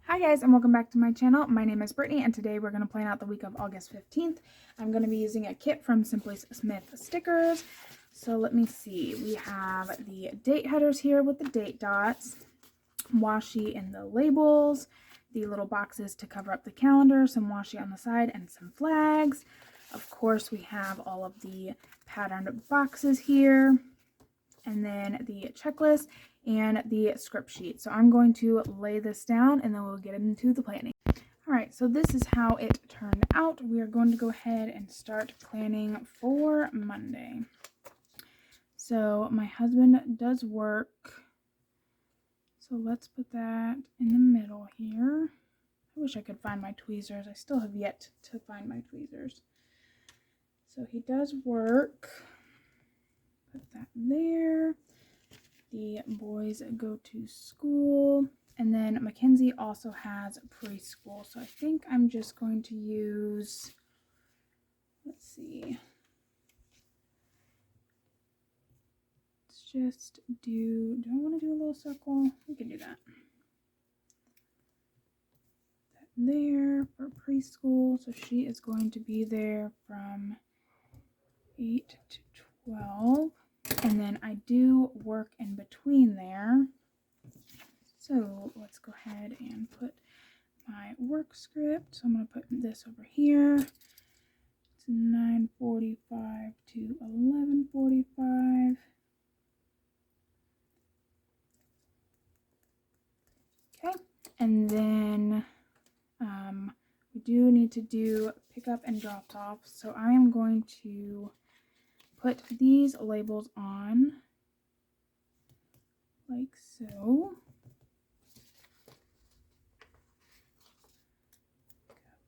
Hi guys and welcome back to my channel. My name is Brittany and today we're going to plan out the week of August 15th. I'm going to be using a kit from Simply Smith Stickers. So let me see. We have the date headers here with the date dots, washi in the labels, the little boxes to cover up the calendar, some washi on the side, and some flags. Of course, we have all of the patterned boxes here, and then the checklist and the script sheet. So I'm going to lay this down and then we'll get into the planning. Alright, so this is how it turned out. We are going to go ahead and start planning for Monday. So my husband does work, so let's put that in the middle here. I wish I could find my tweezers. I still have yet to find my tweezers. So he does work. Put that there. The boys go to school, and then Mackenzie also has preschool. So I think I'm just going to use, let's see, let's just do I want to do a little circle? We can do that. That there for preschool. So she is going to be there from 8 to 12. And then I do work in between there. So let's go ahead and put my work script. So I'm going to put this over here. It's 9:45 to 11:45. Okay, and then we do need to do pickup and drops off. So I am going to put these labels on like so.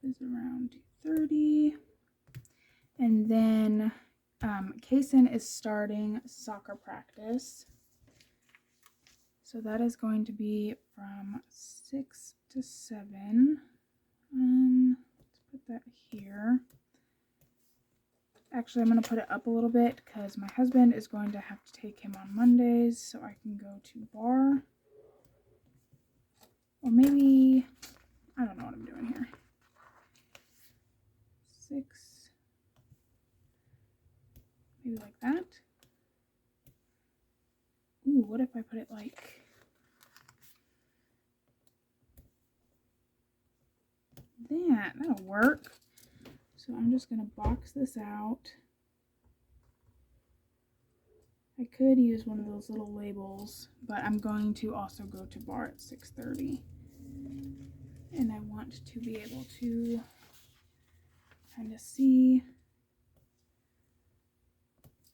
Is around 2:30, and then Kaysen is starting soccer practice, so that is going to be from 6 to 7. Let's put that here. Actually, I'm going to put it up a little bit because my husband is going to have to take him on Mondays, so I can go to bar, or maybe I don't know what I'm doing here. 6, maybe like that. Ooh, what if I put it like that? That'll work. So I'm just gonna box this out. I could use one of those little labels, but I'm going to also go to bar at 6:30, and I want to be able to kind of see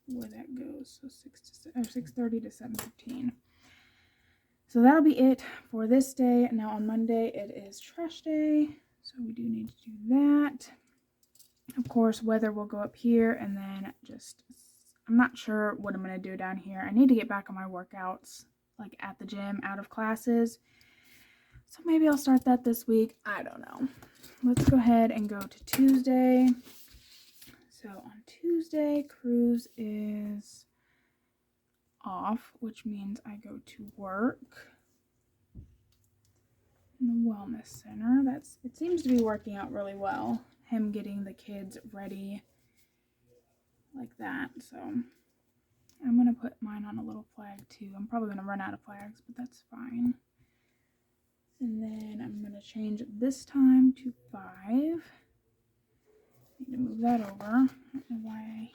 where that goes. So 6:30 to 7:15. So that'll be it for this day. Now on Monday it is trash day, so we do need to do that. Of course, weather will go up here, and then just I'm not sure what I'm going to do down here. I need to get back on my workouts, like at the gym, out of classes. So maybe I'll start that this week. I don't know. Let's go ahead and go to Tuesday. So on Tuesday, Cruz is off, which means I go to work in the wellness center. It seems to be working out really well, him getting the kids ready like that. So I'm going to put mine on a little flag too. I'm probably going to run out of flags, but that's fine. And then I'm going to change this time to 5. Need to move that over. I don't know why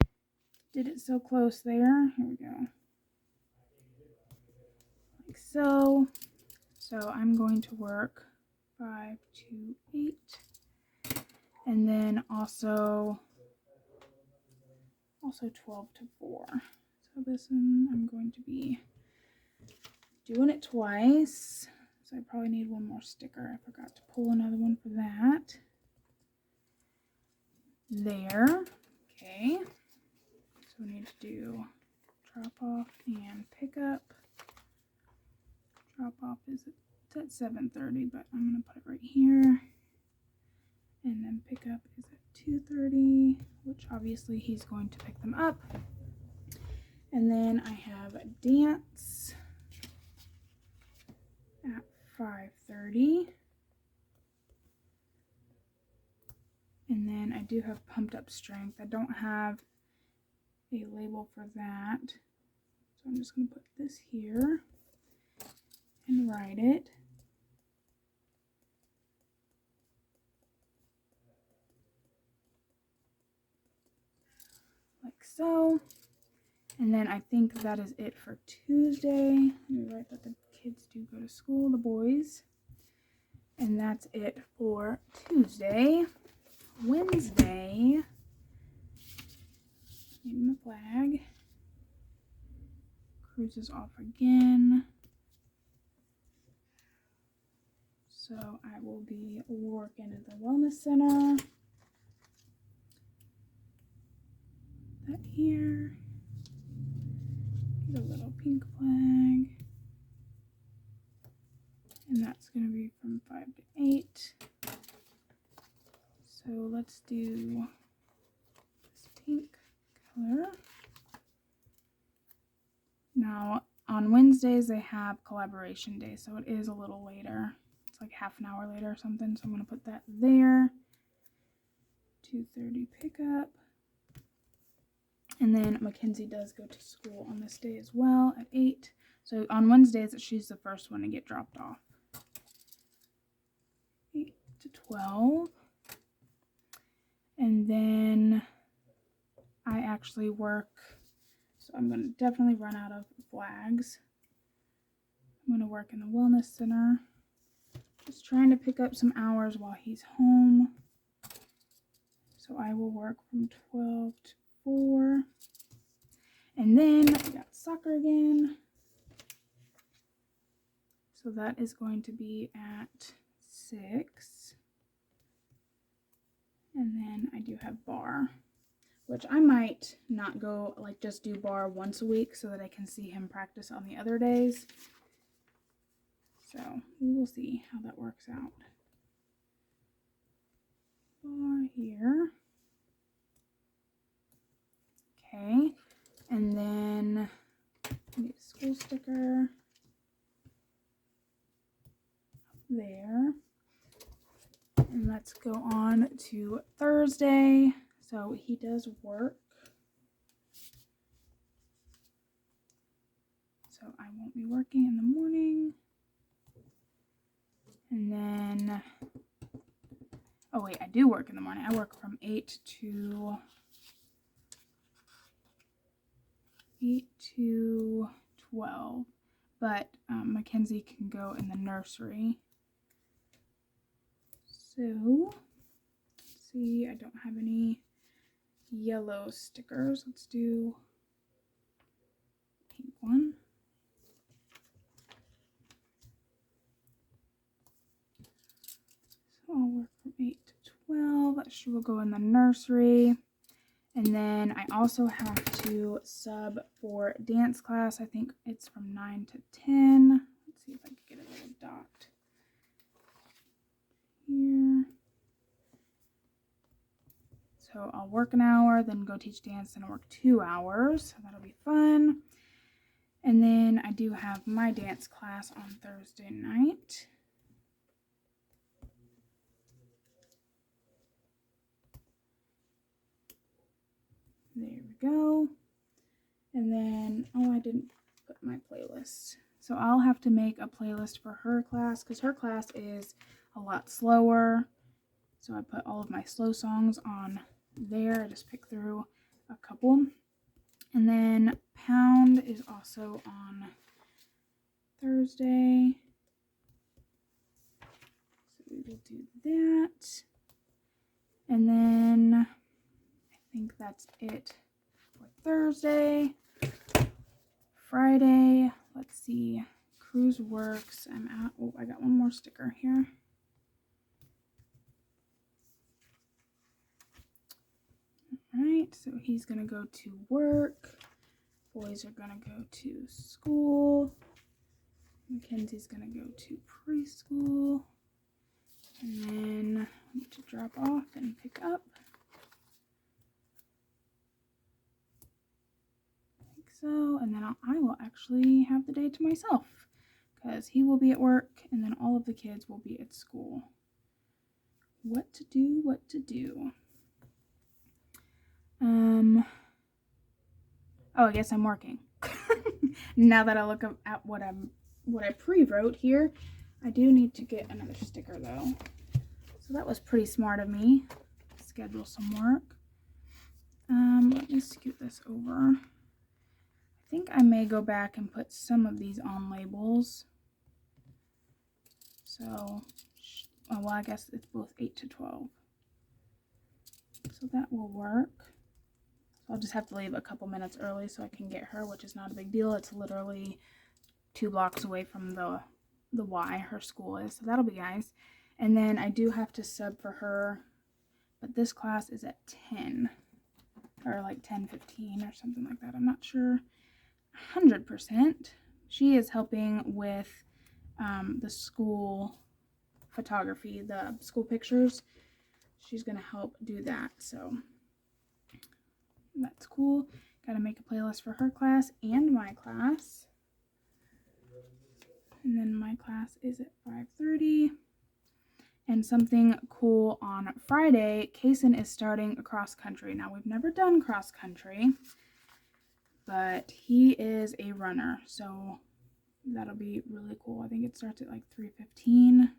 I did it so close there. Here we go. Like so. So I'm going to work 5 to 8. And then also 12 to 4. So this one I'm going to be doing it twice. So I probably need one more sticker. I forgot to pull another one for that. There. Okay. So we need to do drop off and pick up. Drop off is at 7:30, but I'm going to put it right here. And then pick up is at 2:30, which obviously he's going to pick them up. And then I have a dance at 5:30. And then I do have pumped up strength. I don't have a label for that. So I'm just going to put this here and write it. Like so. And then I think that is it for Tuesday. Let me write that the kids do go to school, the boys. And that's it for Tuesday. Wednesday, name the flag. Cruz is off again. So I will be working at the wellness center. That here. Get a little pink flag. And that's going to be from 5 to 8. So let's do this pink color. Now, on Wednesdays, they have collaboration day, so it is a little later. It's like half an hour later or something, so I'm going to put that there. 2:30 pickup. And then Mackenzie does go to school on this day as well at 8. So on Wednesdays, she's the first one to get dropped off. 8 to 12. And then I actually work, so I'm going to definitely run out of flags. I'm going to work in the wellness center. Just trying to pick up some hours while he's home. So I will work from 12 to 4. And then we got soccer again. So that is going to be at 6. And then I do have bar, which I might not go, like just do bar once a week so that I can see him practice on the other days. So we will see how that works out. Bar here. Okay. And then I need a school sticker up there. And let's go on to Thursday. So he does work. So I won't be working in the morning. And then, oh wait, I do work in the morning. I work from 8 to 12. But Mackenzie can go in the nursery. So, let's see, I don't have any yellow stickers. Let's do pink one. So I'll work from 8 to 12. She will go in the nursery. And then I also have to sub for dance class. I think it's from 9 to 10. Let's see if I can get a little dot here. So I'll work an hour, then go teach dance, and I'll work 2 hours. So that'll be fun. And then I do have my dance class on Thursday night. There we go. And then, oh, I didn't put my playlist. So I'll have to make a playlist for her class because her class is a lot slower. So I put all of my slow songs on there. I just picked through a couple. And then Pound is also on Thursday. So we will do that. And then I think that's it for Thursday. Friday, let's see. Cruz works. I'm at, oh, I got one more sticker here. Alright, so he's going to go to work. Boys are going to go to school. Mackenzie's going to go to preschool. And then I need to drop off and pick up. Like so. And then I will actually have the day to myself because he will be at work and then all of the kids will be at school. What to do, what to do. Oh, I guess I'm working. Now that I look at what I pre-wrote here, I do need to get another sticker though. So that was pretty smart of me. Schedule some work. Let me scoot this over. I think I may go back and put some of these on labels. So, well, I guess it's both 8 to 12. So that will work. So I'll just have to leave a couple minutes early so I can get her, which is not a big deal. It's literally 2 blocks away from the Y her school is. So that'll be nice. And then I do have to sub for her, but this class is at 10. Or like 10:15 or something like that. I'm not sure 100%. She is helping with the school photography, the school pictures. She's going to help do that. So that's cool. Got to make a playlist for her class and my class. And then my class is at 5:30. And something cool on Friday, Kason is starting a cross country. Now, we've never done cross country, but he is a runner, so that'll be really cool. I think it starts at like 3:15.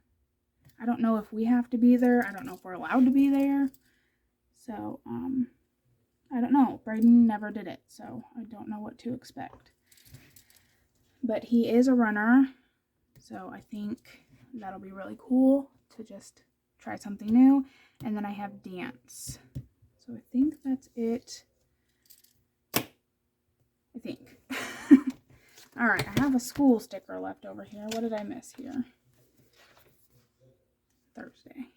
I don't know if we have to be there. I don't know if we're allowed to be there. So, I don't know. Braden never did it, so I don't know what to expect. But he is a runner, so I think that'll be really cool to just try something new. And then I have dance. So I think that's it. I think. Alright, I have a school sticker left over here. What did I miss here? Thursday.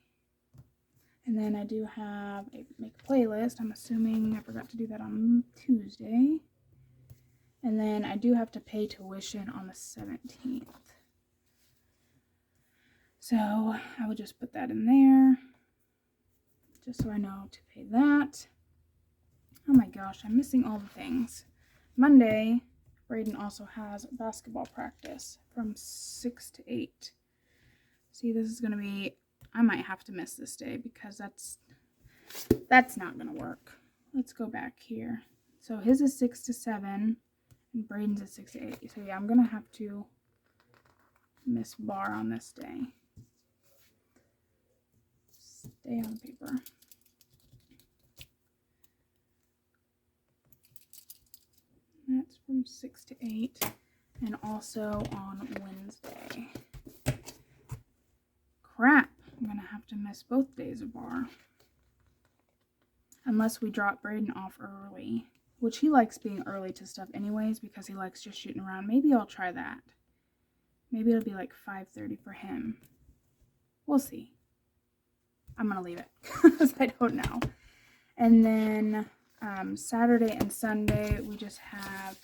And then I do have a make a playlist. I'm assuming I forgot to do that on Tuesday. And then I do have to pay tuition on the 17th. So I will just put that in there, just so I know to pay that. Oh my gosh, I'm missing all the things. Monday, Braden also has basketball practice from 6 to 8. See, this is going to be, I might have to miss this day because that's not going to work. Let's go back here. So his is 6 to 7 and Braden's is 6 to 8. So yeah, I'm going to have to miss bar on this day. Stay on paper. That's from 6 to 8 and also on Wednesday. Crap, I'm gonna have to miss both days of bar. Unless we drop Braden off early, which he likes being early to stuff anyways because he likes just shooting around. Maybe I'll try that. Maybe it'll be like 5:30 for him. We'll see. I'm going to leave it because I don't know. And then Saturday and Sunday, we just have,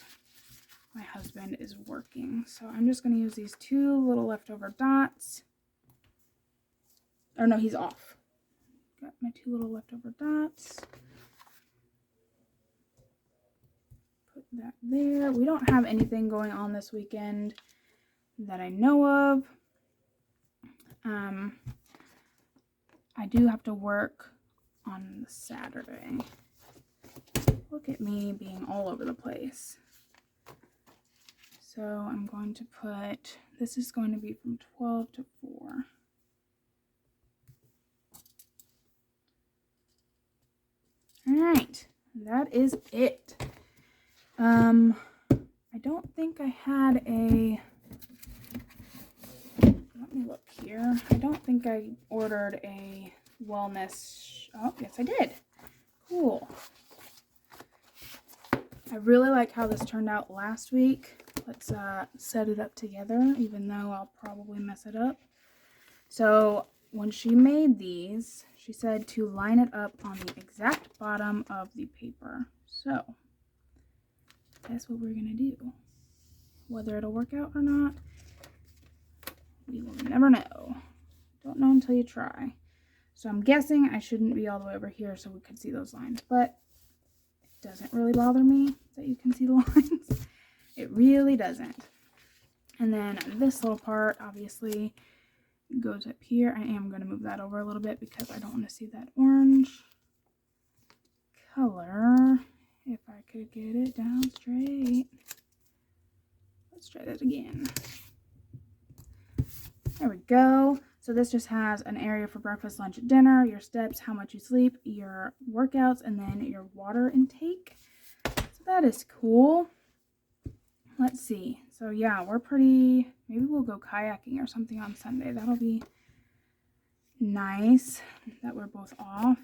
my husband is working. So I'm just going to use these 2 little leftover dots. Or no, he's off. Got my 2 little leftover dots. Put that there. We don't have anything going on this weekend that I know of. I do have to work on Saturday. Look at me being all over the place. So I'm going to put, this is going to be from 12 to 4. Alright, that is it. I don't think I had a, let me look here. I don't think I ordered a wellness, oh, yes I did. Cool. I really like how this turned out last week. Let's set it up together, even though I'll probably mess it up. So when she made these, she said to line it up on the exact bottom of the paper. So that's what we're going to do. Whether it'll work out or not, we will never know. Don't know until you try. So I'm guessing I shouldn't be all the way over here so we could see those lines. But it doesn't really bother me that you can see the lines. It really doesn't. And then this little part obviously goes up here. I am going to move that over a little bit because I don't want to see that orange color. If I could get it down straight. Let's try that again. There we go. So this just has an area for breakfast, lunch, dinner, your steps, how much you sleep, your workouts, and then your water intake. So that is cool. Let's see. So yeah, maybe we'll go kayaking or something on Sunday. That'll be nice that we're both off.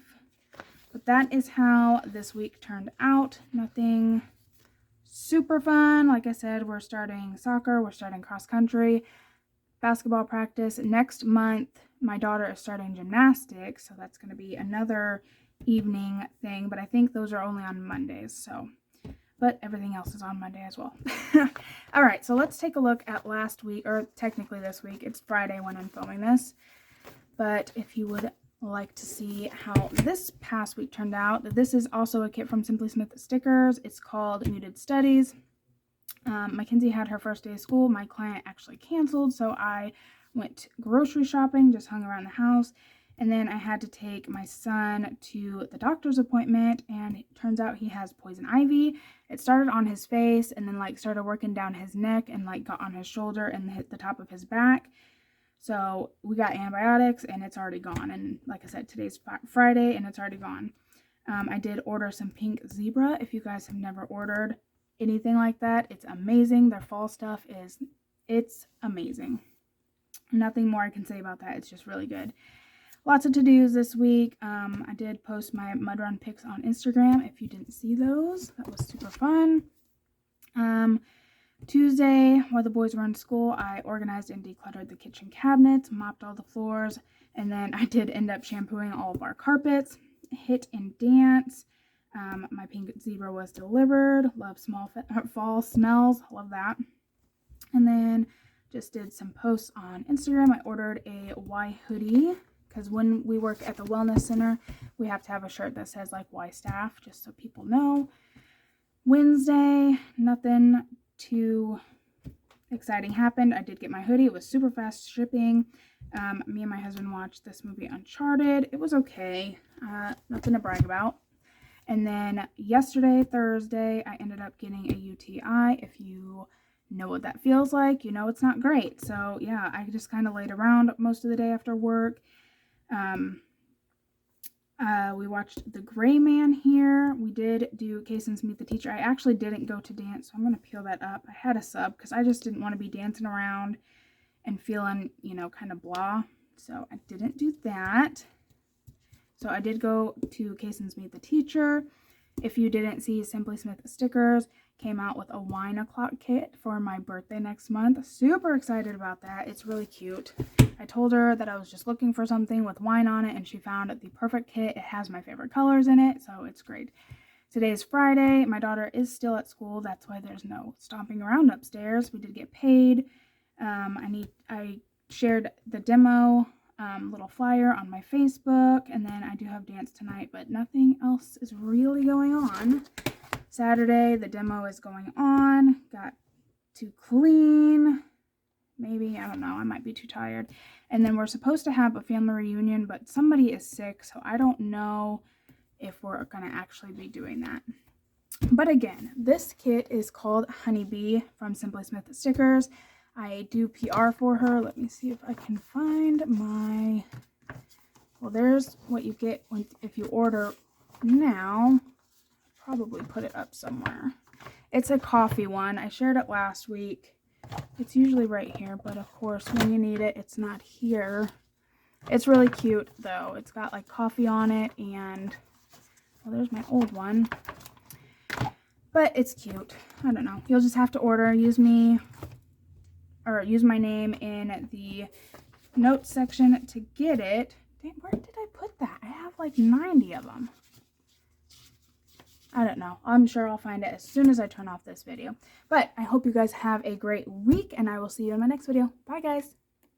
But that is how this week turned out. Nothing super fun. Like I said, we're starting soccer, we're starting cross country, basketball practice. Next month, my daughter is starting gymnastics, so that's going to be another evening thing, but I think those are only on Mondays, so, but everything else is on Monday as well. All right, so let's take a look at last week, or technically this week. It's Friday when I'm filming this, but if you would like to see how this past week turned out, this is also a kit from Simply Smith Stickers. It's called Muted Studies. Mackenzie had her first day of school. My client actually canceled, so I went grocery shopping, just hung around the house, and then I had to take my son to the doctor's appointment, and it turns out he has poison ivy. It started on his face and then like started working down his neck and like got on his shoulder and hit the top of his back. So we got antibiotics and it's already gone. And like I said, today's Friday and it's already gone. I did order some pink zebra. If you guys have never ordered anything like that, it's amazing. Their fall stuff it's amazing. Nothing more I can say about that. It's just really good. Lots of to-dos this week. I did post my mud run pics on Instagram. If you didn't see those, that was super fun. Tuesday, while the boys were in school, I organized and decluttered the kitchen cabinets, mopped all the floors, and then I did end up shampooing all of our carpets. Hit and dance. My pink zebra was delivered. Love fall smells. Love that. And then just did some posts on Instagram. I ordered a Y hoodie because when we work at the wellness center, we have to have a shirt that says like Y staff, just so people know. Wednesday, nothing too exciting happened. I did get my hoodie. It was super fast shipping. Me and my husband watched this movie Uncharted. It was okay. Nothing to brag about. And then yesterday, Thursday, I ended up getting a UTI. If you know what that feels like, you know it's not great. So yeah, I just kind of laid around most of the day after work. We watched The Gray Man here. We did do Cason's Meet the Teacher. I actually didn't go to dance, so I'm going to peel that up. I had a sub because I just didn't want to be dancing around and feeling, kind of blah. So I didn't do that. So I did go to Cason's Meet the Teacher. If you didn't see, Simply Smith Stickers came out with a wine o'clock kit for my birthday next month. Super excited about that. It's really cute. I told her that I was just looking for something with wine on it, and she found the perfect kit. It has my favorite colors in it, so it's great. Today's Friday. My daughter is still at school. That's why there's no stomping around upstairs. We did get paid. I shared the demo little flyer on my Facebook, and then I do have dance tonight, but nothing else is really going on. Saturday, the demo is going on. Got to clean. Maybe, I don't know, I might be too tired. And then we're supposed to have a family reunion, but somebody is sick, so I don't know if we're going to actually be doing that. But again, this kit is called Honeybee from Simply Smith Stickers. I do PR for her. Let me see if I can find my... Well, there's what you get if you order now. Probably put it up somewhere. It's a coffee one. I shared it last week. It's usually right here, but of course when you need it, it's not here. It's really cute though. It's got like coffee on it, and well, there's my old one. But it's cute. I don't know. You'll just have to order. Use my name in the notes section to get it. Dang, where did I put that? I have like 90 of them. I don't know. I'm sure I'll find it as soon as I turn off this video. But I hope you guys have a great week, and I will see you in my next video. Bye, guys.